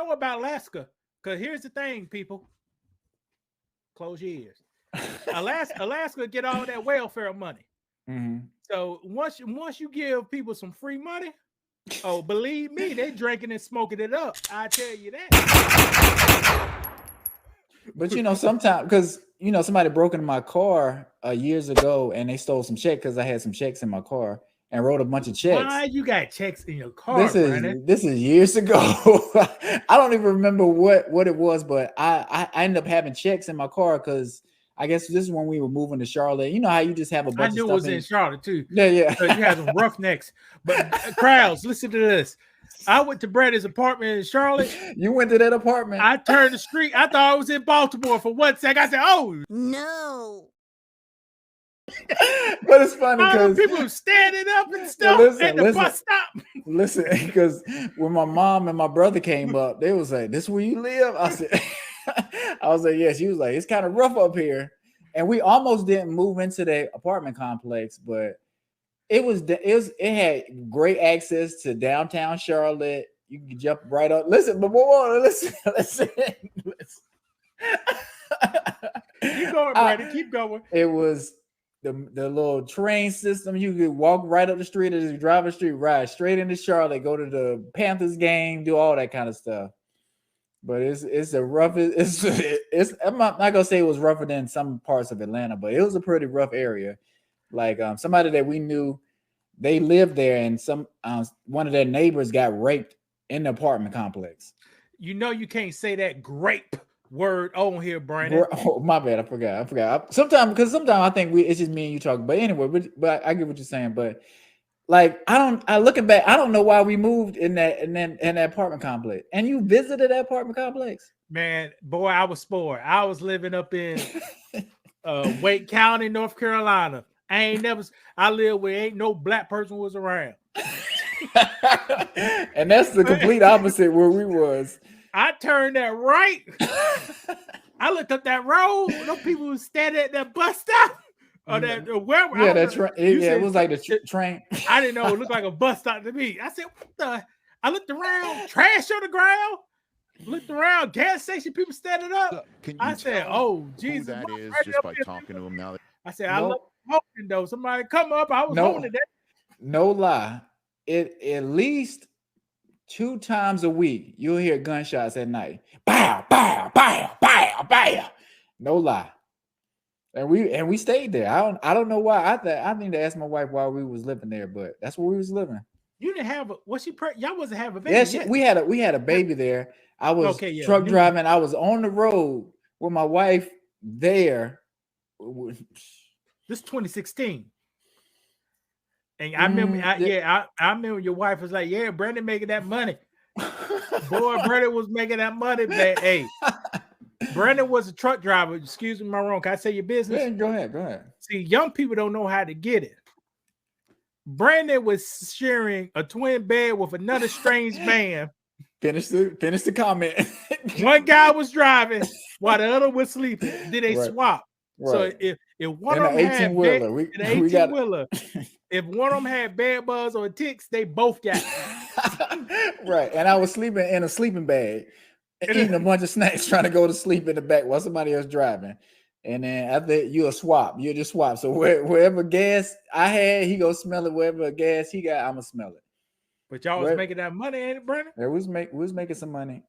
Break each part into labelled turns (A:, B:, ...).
A: know about Alaska, because here's the thing, people. Close your ears. Alaska get all that welfare money.
B: Mhm.
A: So once you give people some free money, oh, believe me, they drinking and smoking it up. I tell you that.
B: But sometimes because somebody broke into my car years ago and they stole some checks because I had some checks in my car and wrote a bunch of checks.
A: Why you got checks in your car,
B: This
A: Brandon?
B: is years ago. I don't even remember what it was, but I ended up having checks in my car because I guess this is when we were moving to Charlotte. You know how you just have a
A: I
B: bunch of
A: knew it
B: stuff
A: was in Charlotte too.
B: Yeah, yeah.
A: You had some roughnecks. But crowds, listen to this. I went to Brady's apartment in Charlotte.
B: You went to that apartment?
A: I turned the street. I thought I was in Baltimore for 1 second. I said, "Oh
C: no!"
B: But it's funny because
A: people standing up and stuff at the bus stop.
B: Listen, because when my mom and my brother came up, they was like, "This where you live?" I said, "I was like, yes." She was like, "It's kind of rough up here," and we almost didn't move into the apartment complex, but it had great access to downtown Charlotte. You can jump right up. Listen, but listen.
A: Keep going, Brady. Keep going.
B: It was the little train system. You could walk right up the street or just drive the street, ride straight into Charlotte, go to the Panthers game, do all that kind of stuff. But it's the roughest. I'm not gonna say it was rougher than some parts of Atlanta, but it was a pretty rough area. Like somebody that we knew, they lived there, and one of their neighbors got raped in the apartment complex.
A: You know you can't say that grape word on here, Brandon.
B: Oh, my bad. I forgot. Sometimes I think it's just me and you talking. But anyway, but I get what you're saying. But like looking back, I don't know why we moved in that apartment complex. And you visited that apartment complex?
A: Man, boy, I was spoiled. I was living up in Wake County, North Carolina. I lived where ain't no black person was around.
B: And that's the complete opposite where we was.
A: I turned that right. I looked up that road. Those people who standing at that bus stop. Or that where?
B: Yeah, that's right. Yeah, it was like the train.
A: I didn't know. It looked like a bus stop to me. I said, "What the?" I looked around, trash on the ground. Looked around, gas station people standing up. I said, "Oh, Jesus!"
D: That is just by talking to him now.
A: I said, "I love smoking though." Somebody come up. I was holding that.
B: No lie, it at least 2 times a week you'll hear gunshots at night. Bow, bow, bow, bow, bow. No lie. And we stayed there. I don't know why. I need to ask my wife why we was living there, but that's where we was living.
A: You didn't have y'all wasn't having a baby.
B: Yes,
A: yet.
B: we had a baby there. I was truck driving. I was on the road with my wife there.
A: This 2016. And I remember, I remember your wife was like, "Yeah, Brandon making that money." Boy, Brandon was making that money. But hey, Brandon was a truck driver. Excuse me, wrong. Can I say your business?
B: Yeah, go ahead.
A: See, young people don't know how to get it. Brandon was sharing a twin bed with another strange man.
B: Finish the comment.
A: One guy was driving while the other was sleeping. Then they swap. Right. So if one of them had an 18-wheeler, if one of them had bed bugs or ticks, they both got it.
B: Right. And I was sleeping in a sleeping bag, eating a bunch of snacks, trying to go to sleep in the back while somebody else driving. And then after you'll just swap. So wherever gas I had, he go smell it. Wherever gas he got, I'ma smell it.
A: But y'all was making that money, ain't it, Brandon?
B: Yeah, we was making some money.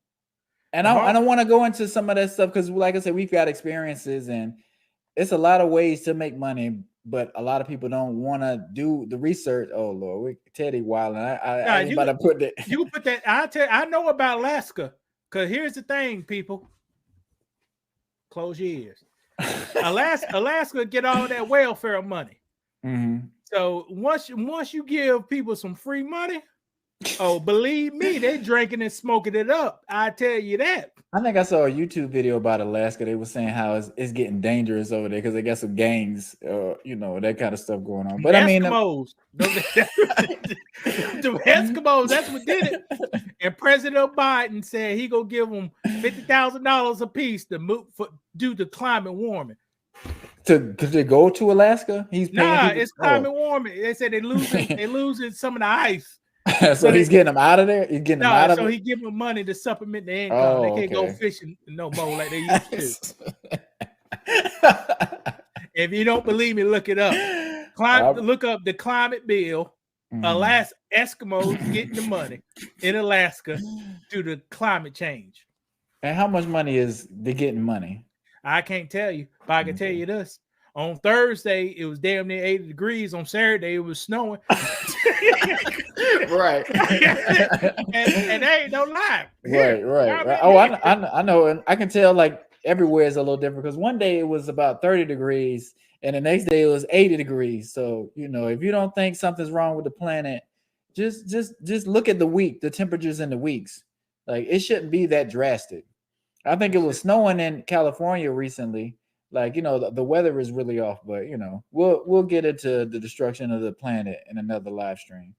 B: And I don't want to go into some of that stuff because, like I said, we've got experiences and it's a lot of ways to make money, but a lot of people don't want to do the research. Oh Lord, Teddy Wild, and I ain't about to put that.
A: You put that. I know about Alaska because here's the thing, people. Close your ears. Alaska get all that welfare money.
B: Mm-hmm.
A: So once you give people some free money, oh, believe me, they drinking and smoking it up. I tell you that.
B: I think I saw a YouTube video about Alaska. They were saying how it's getting dangerous over there because they got some gangs, that kind of stuff going on. But
A: Eskimos, the Eskimos, that's what did it. And President Biden said he gonna give them $50,000 a piece to move due to climate warming.
B: To go to Alaska?
A: It's climate warming. They said they losing some of the ice.
B: So he's getting them out of there. He's getting them out of
A: so
B: it.
A: he give them money to supplement the income. They can't go fishing no more like they used to. If you don't believe me, look it up. Look up the climate bill. Alaska Eskimos getting the money in Alaska due to climate change.
B: And how much money is they getting money?
A: I can't tell you, but I can tell you this. On Thursday, it was damn near 80 degrees. On Saturday, it was snowing.
B: Right.
A: and they ain't no lie.
B: Right. Oh, I know. And I can tell like everywhere is a little different because one day it was about 30 degrees and the next day it was 80 degrees. So, if you don't think something's wrong with the planet, just look at the temperatures in the weeks. Like it shouldn't be that drastic. I think it was snowing in California recently. Like, the weather is really off, but we'll get into the destruction of the planet in another live stream.